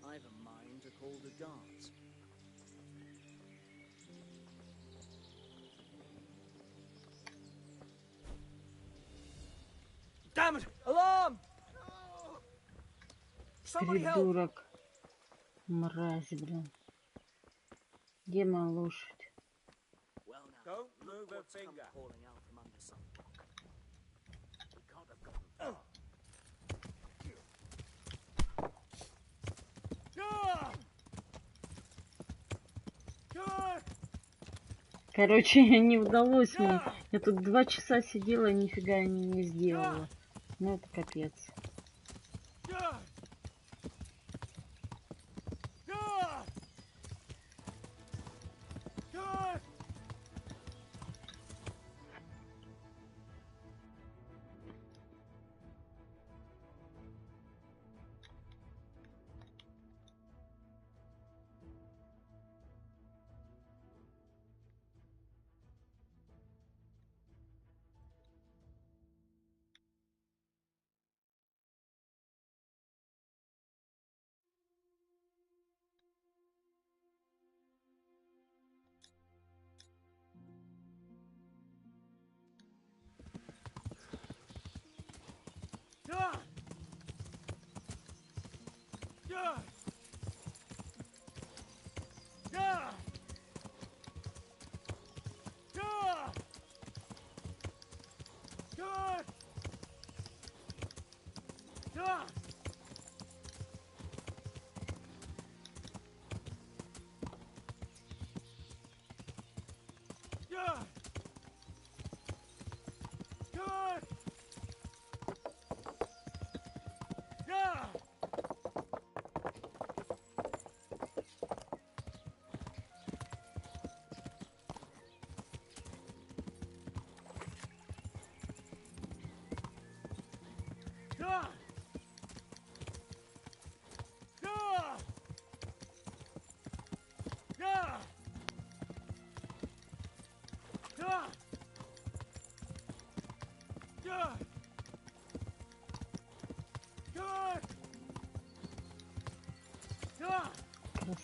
I've a mind to call the guards. Damn it! Alarm! Somebody help! Придурок. Мразь, блин. Где моя лошадь? Well now, Don't look move a what's come finger. calling out from under some rock. We can't have gotten far. Короче, не удалось мне. Я тут 2 часа сидела и нифига не сделала. Ну это капец.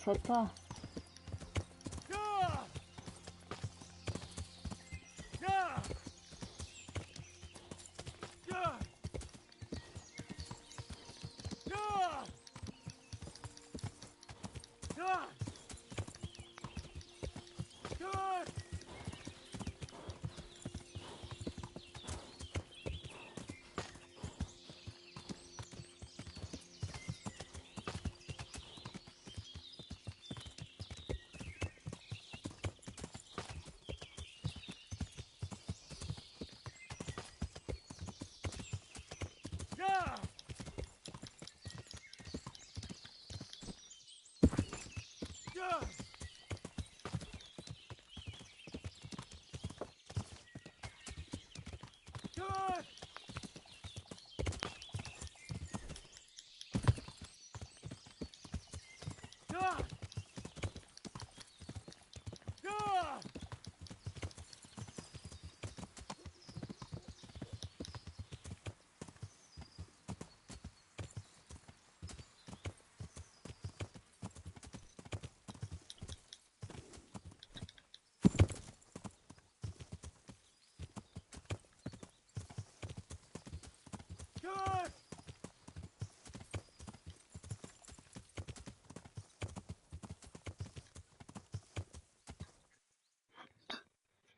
Красота.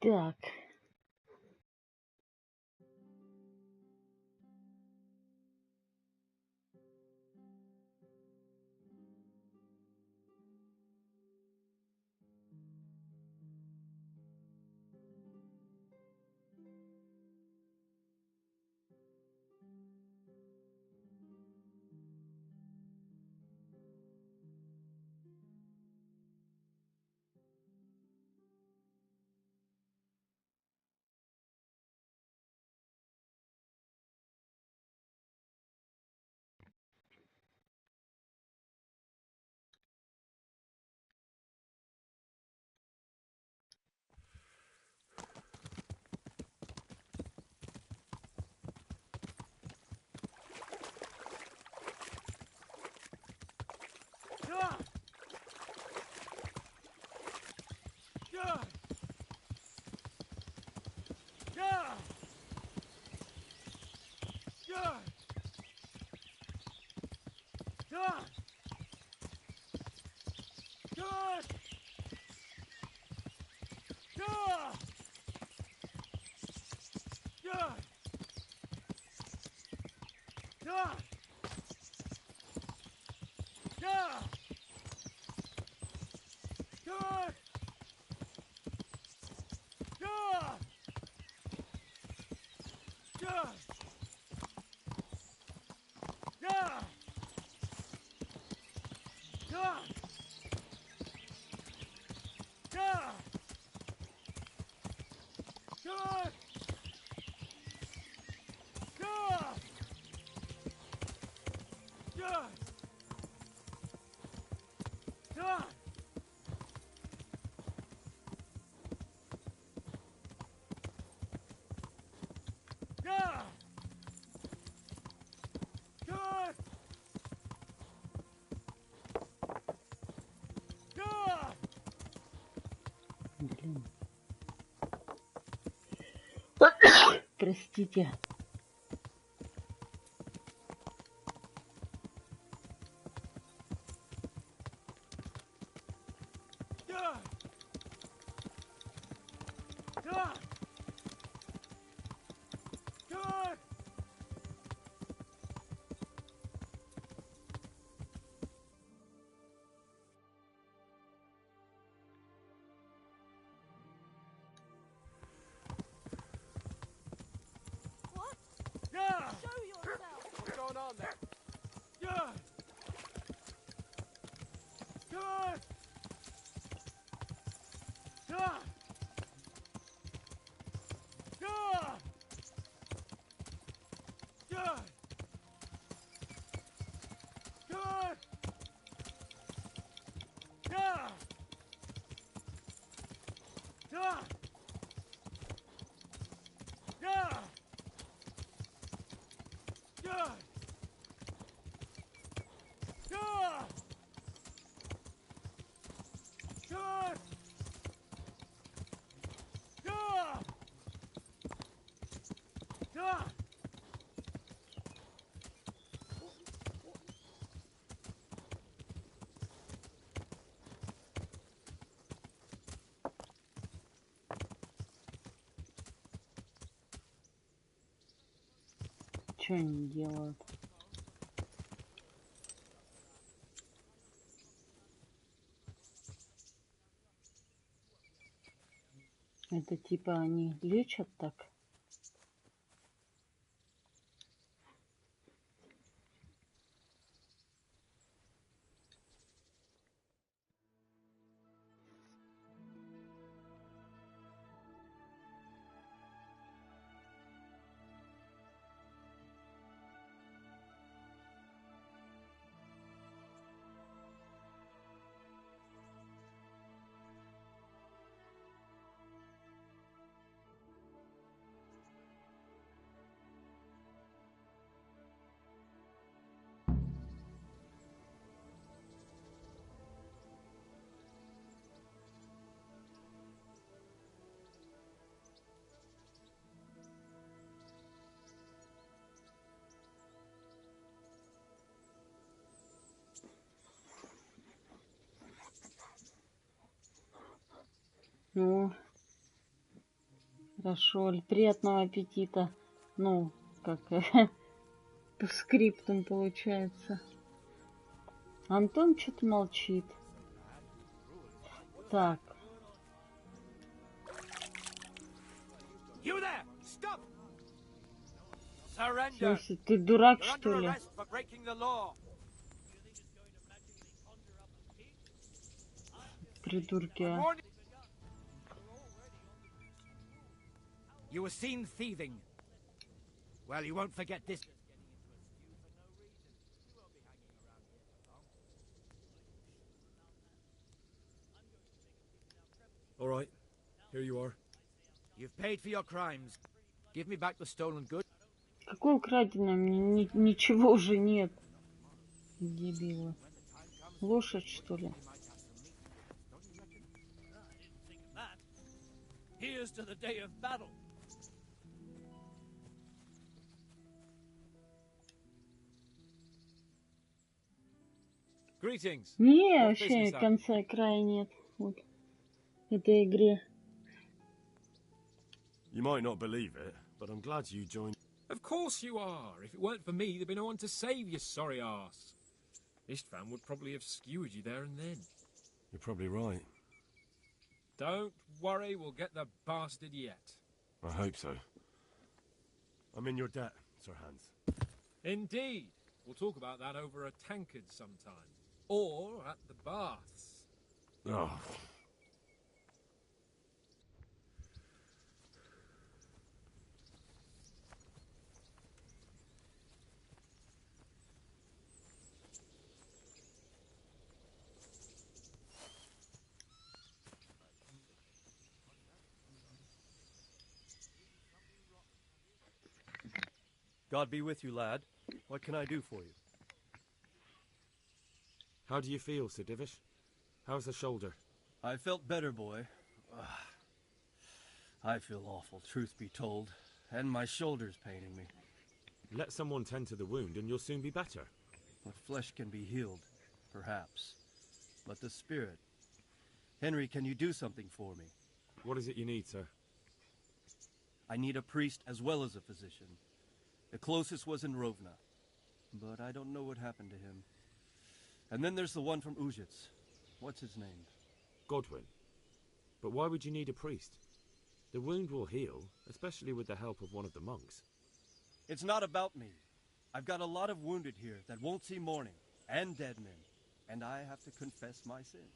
Так. Блин. Простите. Что они делают? Это типа они лечат так? Ну, хорошо. Приятного аппетита. Ну, как по скриптум получается. Антон что-то молчит. Так. You there! Stop! Surrender! Слушай, ты дурак, You're что under ли? arrest for breaking the law. Придурки, а. You were seen thieving. Well, you won't forget this. All right, here you are. You've paid for your crimes. Give me back the stolen goods. Какое украденное? Мне ничего уже нет. Дебилы. Лошадь, что ли? Here's to the day of battle. Greetings. Не, What вообще business have you? конца и края нет. Вот. Этой игре. You might not believe it, but I'm glad you joined. Of course you are. If it weren't for me, there'd be no one to save you, sorry ass. Istvan would probably have skewered you there and then. You're probably right. Don't worry, we'll get the bastard yet. I hope so. I'm in your debt, Sir Hans. Indeed. We'll talk about that over a tankard sometime. Or at the baths. Oh. God be with you, lad. What can I do for you? How do you feel, Sir Divish? How's the shoulder? I felt better, boy. I feel awful, truth be told. And my shoulder's paining me. Let someone tend to the wound and you'll soon be better. The flesh can be healed, perhaps. But the spirit... Henry, can you do something for me? What is it you need, sir? I need a priest as well as a physician. The closest was in Rovna, but I don't know what happened to him. And then there's the one from Ujits. What's his name? Godwin. But why would you need a priest? The wound will heal, especially with the help of one of the monks. It's not about me. I've got a lot of wounded here that won't see morning, and dead men, and I have to confess my sins.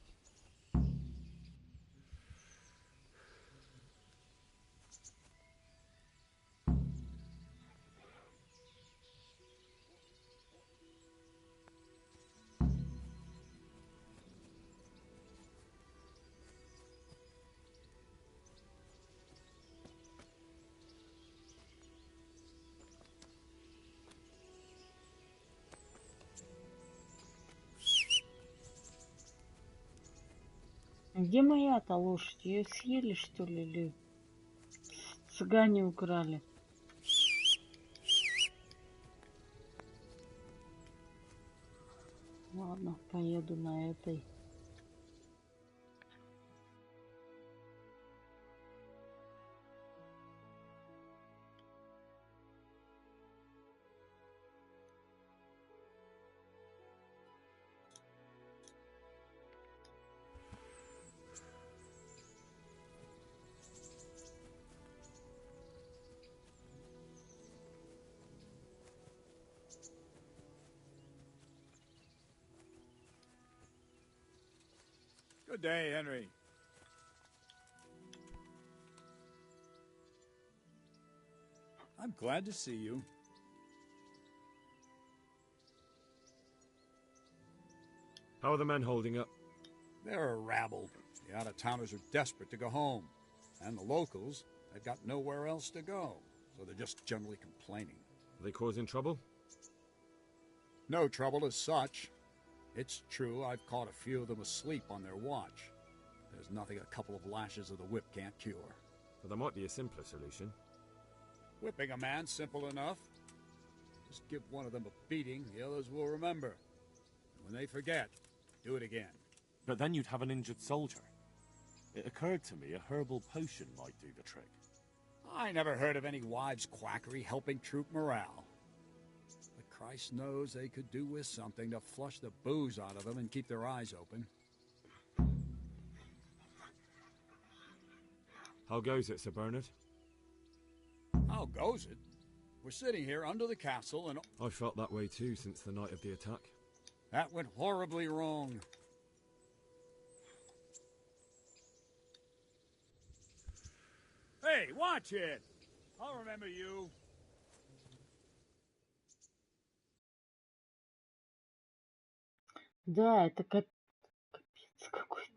Где моя-то лошадь? Ее съели, что ли, или цыгане украли? Ладно, поеду на этой. Good day, Henry. I'm glad to see you. How are the men holding up? They're a rabble. The out-of-towners are desperate to go home. And the locals, they've got nowhere else to go. So they're just generally complaining. Are they causing trouble? No trouble as such. It's true I've caught a few of them asleep on their watch. There's nothing a couple of lashes of the whip can't cure. Well, there might be a simpler solution. Whipping a man, simple enough. Just give one of them a beating, the others will remember. And when they forget, do it again. But then you'd have an injured soldier. It occurred to me a herbal potion might do the trick. I never heard of any wives' quackery helping troop morale. But Christ knows they could do with something to flush the booze out of them and keep their eyes open. How goes it, Sir Bernard? How goes it? We're sitting here under the castle and... I felt that way too since the night of the attack. That went horribly wrong. Hey, watch it! I'll remember you. Да, это капец какой-то.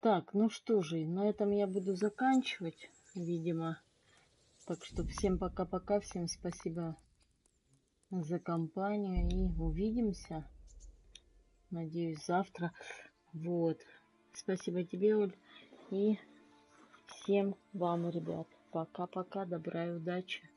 Так, ну что же, на этом я буду заканчивать, видимо. Так что всем пока-пока, всем спасибо за компанию и увидимся, надеюсь, завтра. Вот. Спасибо тебе, Оль, и всем вам, ребят. Пока-пока, добра и удачи.